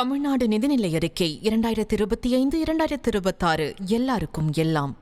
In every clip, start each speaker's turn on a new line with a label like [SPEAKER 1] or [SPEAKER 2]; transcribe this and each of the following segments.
[SPEAKER 1] தமிழ்நாடு நிதிநிலை அறிக்கை 2025-2026 எல்லாருக்கும் எல்லாம்.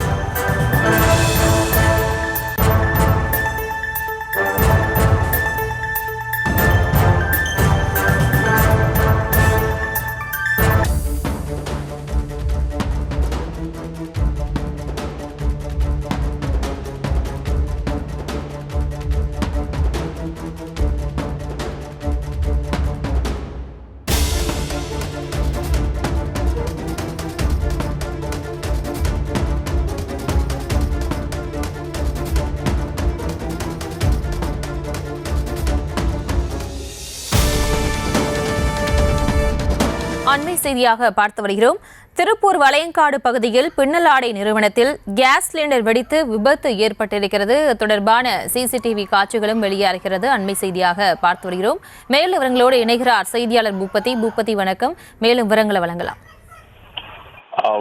[SPEAKER 2] அண்மை செய்தியாக பார்த்து வருகிறோம். திருப்பூர் வளையங்காடு பகுதியில் பின்னலாடை நிறுவனத்தில் கேஸ் சிலிண்டர் வெடித்து விபத்து ஏற்பட்டிருக்கிறது. தொடர்பான சிசிடிவி காட்சிகளும் வெளியாகிறது. அண்மை செய்தியாக பார்த்து வருகிறோம். மேலும் விவரங்களோடு இணைகிறார் செய்தியாளர் பூபதி. வணக்கம். மேலும் விவரங்களை வழங்கலாம்.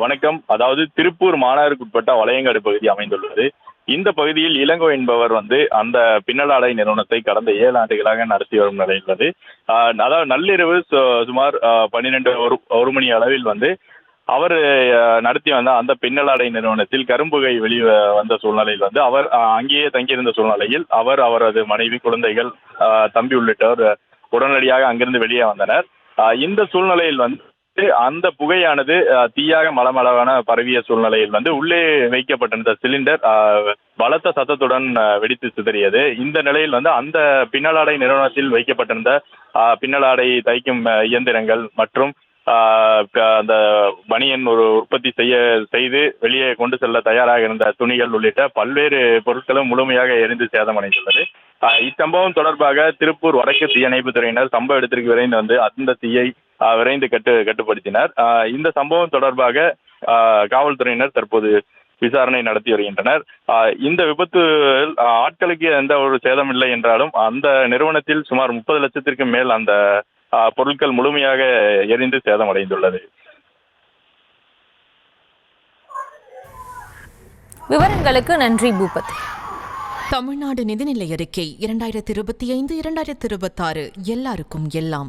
[SPEAKER 3] வணக்கம். அதாவது திருப்பூர் மாநகருக்குட்பட்ட வளையங்காடு பகுதி அமைந்துள்ளது. இந்த பகுதியில் இளங்கோ என்பவர் அந்த பின்னலாடை நிறுவனத்தை கடந்த 7 ஆண்டுகளாக நடத்தி வரும் நிலையில் உள்ளது. அதாவது நள்ளிரவு சுமார் 12 மணி அளவில் அவர் நடத்தி வந்த அந்த பின்னலாடை நிறுவனத்தில் கரும்புகை வந்த சூழ்நிலையில் அவர் அங்கேயே தங்கியிருந்த சூழ்நிலையில் அவரது மனைவி, குழந்தைகள், தம்பி உள்ளிட்டோர் உடனடியாக அங்கிருந்து வெளியே வந்தனர். இந்த சூழ்நிலையில் அந்த புகையானது தீயாக மளமளவான பரவிய சூழ்நிலையில் உள்ளே வைக்கப்பட்டிருந்த சிலிண்டர் பலத்த சத்தத்துடன் வெடித்து சிதறியது. இந்த நிலையில் அந்த பின்னலாடை நிறுவனத்தில் வைக்கப்பட்டிருந்த பின்னலாடை தைக்கும் இயந்திரங்கள் மற்றும் அந்த பனியன் உற்பத்தி செய்து வெளியே கொண்டு செல்ல தயாராக இருந்த துணிகள் உள்ளிட்ட பல்வேறு பொருட்களும் முழுமையாக எரிந்து சேதமடைந்துள்ளது. இச்சம்பவம் தொடர்பாக திருப்பூர் வடக்கு தீயணைப்பு துறையினர் சம்பவ இடத்திற்கு விரைந்து அந்த தீயை விரைந்து கட்டுப்படுத்தினர். இந்த சம்பவம் தொடர்பாக காவல்துறையினர் தற்போது விசாரணை நடத்தி வருகின்றனர். இந்த விபத்து ஆட்களுக்கு எந்த ஒரு சேதம் இல்லை என்றாலும் அந்த நிறுவனத்தில் சுமார் 30 லட்சத்திற்கு மேல் அந்த பொருட்கள் முழுமையாக எரிந்து சேதமடைந்துள்ளது.
[SPEAKER 2] விவரங்களுக்கு நன்றி பூபதி.
[SPEAKER 1] தமிழ்நாடு நிதிநிலை அறிக்கை 2025-2026 எல்லாருக்கும் எல்லாம்.